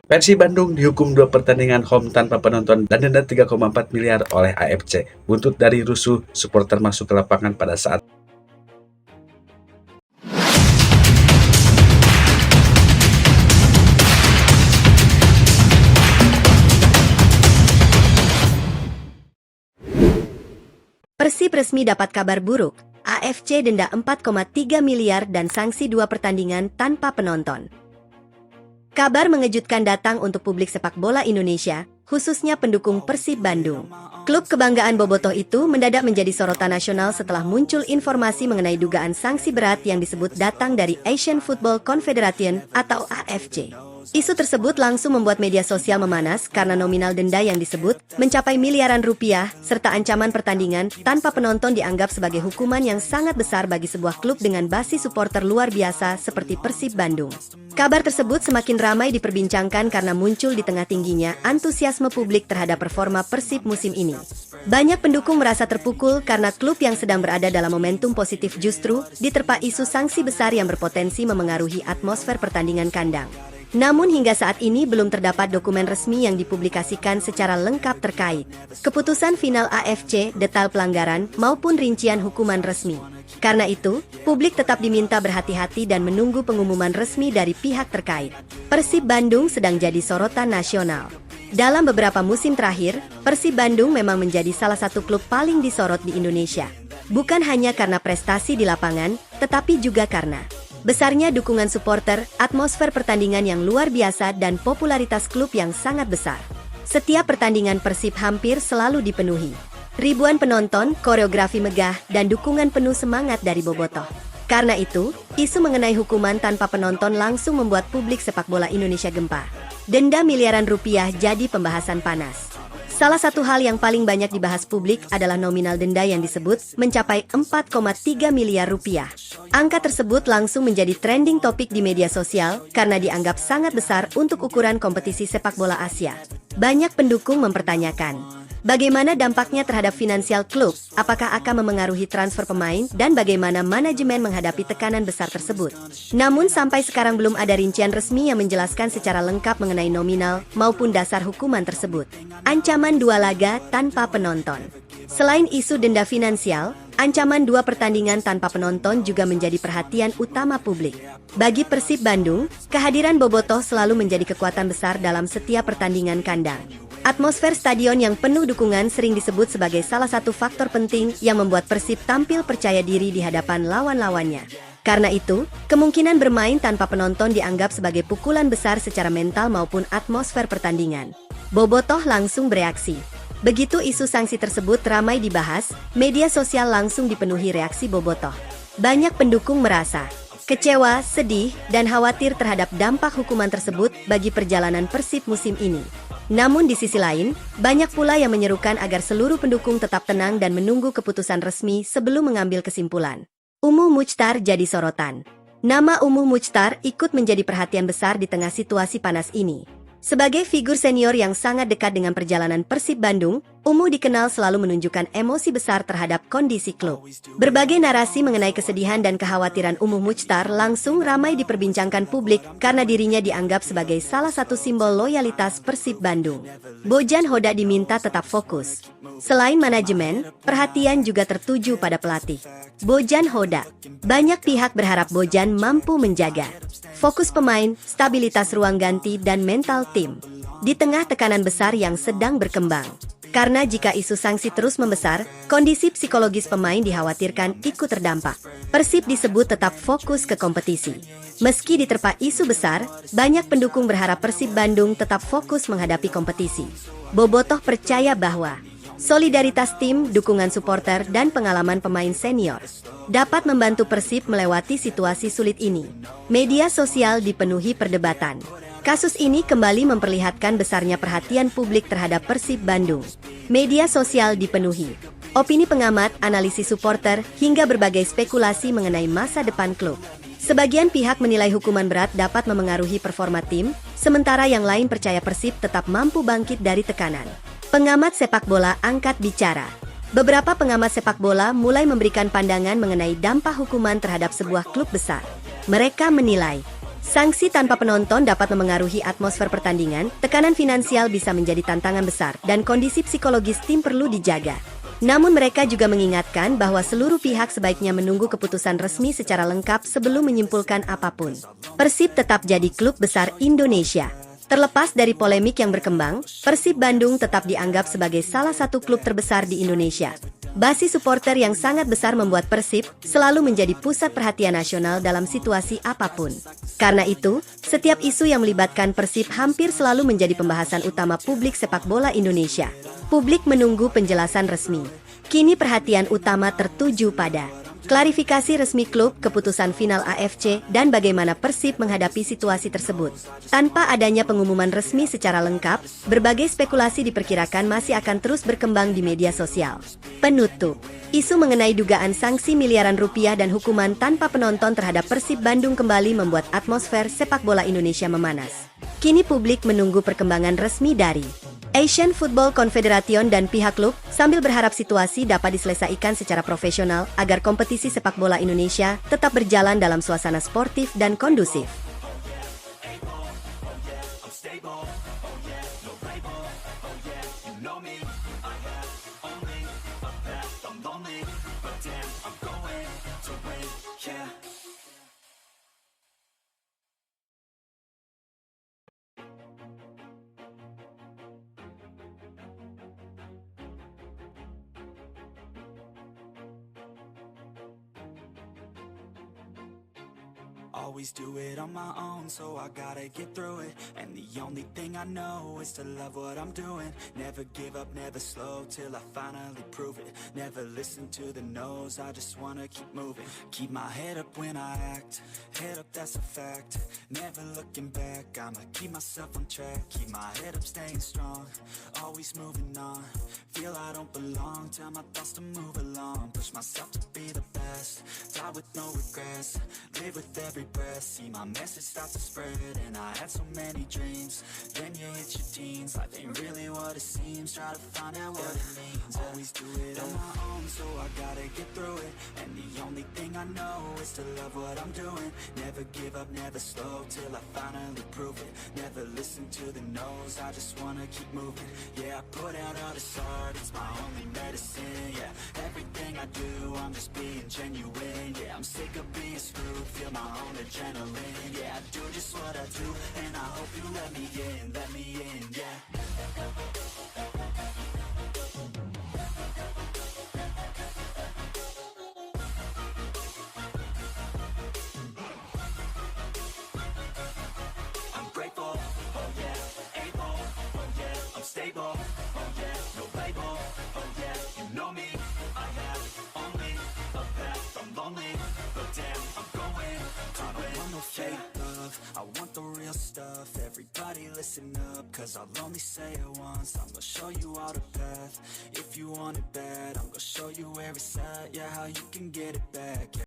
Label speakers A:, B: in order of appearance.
A: Persib Bandung dihukum 2 pertandingan home tanpa penonton dan denda 3,4 miliar oleh AFC, buntut dari rusuh supporter masuk ke lapangan pada saat
B: Persib resmi dapat kabar buruk, AFC denda 4,3 miliar dan sanksi 2 pertandingan tanpa penonton. Kabar mengejutkan datang untuk publik sepak bola Indonesia, khususnya pendukung Persib Bandung. Klub kebanggaan Bobotoh itu mendadak menjadi sorotan nasional setelah muncul informasi mengenai dugaan sanksi berat yang disebut datang dari Asian Football Confederation atau AFC. Isu tersebut langsung membuat media sosial memanas karena nominal denda yang disebut mencapai miliaran rupiah, serta ancaman pertandingan tanpa penonton dianggap sebagai hukuman yang sangat besar bagi sebuah klub dengan basis supporter luar biasa seperti Persib Bandung. Kabar tersebut semakin ramai diperbincangkan karena muncul di tengah tingginya antusiasme publik terhadap performa Persib musim ini. Banyak pendukung merasa terpukul karena klub yang sedang berada dalam momentum positif justru diterpa isu sanksi besar yang berpotensi memengaruhi atmosfer pertandingan kandang. Namun hingga saat ini belum terdapat dokumen resmi yang dipublikasikan secara lengkap terkait keputusan final AFC, detail pelanggaran, maupun rincian hukuman resmi. Karena itu, publik tetap diminta berhati-hati dan menunggu pengumuman resmi dari pihak terkait. Persib Bandung sedang jadi sorotan nasional. Dalam beberapa musim terakhir, Persib Bandung memang menjadi salah satu klub paling disorot di Indonesia. Bukan hanya karena prestasi di lapangan, tetapi juga karena besarnya dukungan supporter, atmosfer pertandingan yang luar biasa dan popularitas klub yang sangat besar. Setiap pertandingan Persib hampir selalu dipenuhi. Ribuan penonton, koreografi megah, dan dukungan penuh semangat dari Bobotoh. Karena itu, isu mengenai hukuman tanpa penonton langsung membuat publik sepak bola Indonesia gempar. Denda miliaran rupiah jadi pembahasan panas. Salah satu hal yang paling banyak dibahas publik adalah nominal denda yang disebut mencapai 4,3 miliar rupiah. Angka tersebut langsung menjadi trending topik di media sosial karena dianggap sangat besar untuk ukuran kompetisi sepak bola Asia. Banyak pendukung mempertanyakan, bagaimana dampaknya terhadap finansial klub, apakah akan memengaruhi transfer pemain, dan bagaimana manajemen menghadapi tekanan besar tersebut. Namun sampai sekarang belum ada rincian resmi yang menjelaskan secara lengkap mengenai nominal maupun dasar hukuman tersebut. Ancaman 2 laga tanpa penonton. Selain isu denda finansial, ancaman 2 pertandingan tanpa penonton juga menjadi perhatian utama publik. Bagi Persib Bandung, kehadiran Bobotoh selalu menjadi kekuatan besar dalam setiap pertandingan kandang. Atmosfer stadion yang penuh dukungan sering disebut sebagai salah satu faktor penting yang membuat Persib tampil percaya diri di hadapan lawan-lawannya. Karena itu, kemungkinan bermain tanpa penonton dianggap sebagai pukulan besar secara mental maupun atmosfer pertandingan. Bobotoh langsung bereaksi. Begitu isu sanksi tersebut ramai dibahas, media sosial langsung dipenuhi reaksi Bobotoh. Banyak pendukung merasa kecewa, sedih, dan khawatir terhadap dampak hukuman tersebut bagi perjalanan Persib musim ini. Namun di sisi lain, banyak pula yang menyerukan agar seluruh pendukung tetap tenang dan menunggu keputusan resmi sebelum mengambil kesimpulan. Umuh Muchtar jadi sorotan. Nama Umuh Muchtar ikut menjadi perhatian besar di tengah situasi panas ini. Sebagai figur senior yang sangat dekat dengan perjalanan Persib Bandung, Umuh dikenal selalu menunjukkan emosi besar terhadap kondisi klub. Berbagai narasi mengenai kesedihan dan kekhawatiran Umuh Muchtar langsung ramai diperbincangkan publik karena dirinya dianggap sebagai salah satu simbol loyalitas Persib Bandung. Bojan Hoda diminta tetap fokus. Selain manajemen, perhatian juga tertuju pada pelatih Bojan Hoda. Banyak pihak berharap Bojan mampu menjaga fokus pemain, stabilitas ruang ganti, dan mental tim di tengah tekanan besar yang sedang berkembang. Karena jika isu sanksi terus membesar, kondisi psikologis pemain dikhawatirkan ikut terdampak. Persib disebut tetap fokus ke kompetisi. Meski diterpa isu besar, banyak pendukung berharap Persib Bandung tetap fokus menghadapi kompetisi. Bobotoh percaya bahwa solidaritas tim, dukungan supporter, dan pengalaman pemain senior dapat membantu Persib melewati situasi sulit ini. Media sosial dipenuhi perdebatan. Kasus ini kembali memperlihatkan besarnya perhatian publik terhadap Persib Bandung. Media sosial dipenuhi opini pengamat, analisis supporter, hingga berbagai spekulasi mengenai masa depan klub. Sebagian pihak menilai hukuman berat dapat memengaruhi performa tim, sementara yang lain percaya Persib tetap mampu bangkit dari tekanan. Pengamat sepak bola angkat bicara. Beberapa pengamat sepak bola mulai memberikan pandangan mengenai dampak hukuman terhadap sebuah klub besar. Mereka menilai, Sanksi tanpa penonton dapat memengaruhi atmosfer pertandingan, tekanan finansial bisa menjadi tantangan besar, dan kondisi psikologis tim perlu dijaga. Namun mereka juga mengingatkan bahwa seluruh pihak sebaiknya menunggu keputusan resmi secara lengkap sebelum menyimpulkan apapun. Persib tetap jadi klub besar Indonesia. Terlepas dari polemik yang berkembang, Persib Bandung tetap dianggap sebagai salah satu klub terbesar di Indonesia. Basis supporter yang sangat besar membuat Persib selalu menjadi pusat perhatian nasional dalam situasi apapun. Karena itu, setiap isu yang melibatkan Persib hampir selalu menjadi pembahasan utama publik sepak bola Indonesia. Publik menunggu penjelasan resmi. Kini perhatian utama tertuju pada klarifikasi resmi klub, keputusan final AFC, dan bagaimana Persib menghadapi situasi tersebut. Tanpa adanya pengumuman resmi secara lengkap, berbagai spekulasi diperkirakan masih akan terus berkembang di media sosial. Penutup, isu mengenai dugaan sanksi miliaran rupiah dan hukuman tanpa penonton terhadap Persib Bandung kembali membuat atmosfer sepak bola Indonesia memanas. Kini publik menunggu perkembangan resmi dari Asian Football Confederation dan pihak klub, sambil berharap situasi dapat diselesaikan secara profesional agar kompetisi sepak bola Indonesia tetap berjalan dalam suasana sportif dan kondusif.
C: Always do it on my own, so I gotta get through it. And the only thing I know is to love what I'm doing. Never give up, never slow, till I finally prove it. Never listen to the no's, I just wanna keep moving. Keep my head up when I act, head up, that's a fact. Never looking back, I'ma keep myself on track. Keep my head up, staying strong, always moving on. Feel I don't belong, tell my thoughts to move along. Push myself to be the best, die with no regrets. Live with every breath, see my message start to spread. And I had so many dreams, then you hit your teens. Life ain't really what it seems, try to find out what it means. Always do it on my own, so I gotta get through it. And the only thing I know is to love what I'm doing. Never give up, never slow, till I finally prove it. Never listen to the no's, I just wanna keep moving. Yeah, I put out all this art, it's my only medicine. Yeah, everything I do, I'm just being genuine. Yeah, I'm sick of being screwed, feel my own adrenaline. Yeah, I do just what I do, and I hope you let me in, yeah. I'm grateful, oh yeah, able, oh yeah, I'm stable, oh yeah, no label, oh yeah, you know me, I have only a path, I'm lonely, but damn, I'm going to I don't want no fake love, I want the real stuff. Everybody listen up, cause I'll only say it once. I'm gonna show you all the path, if you want it bad, I'm gonna show you where it's at, yeah, how you can get it back, yeah.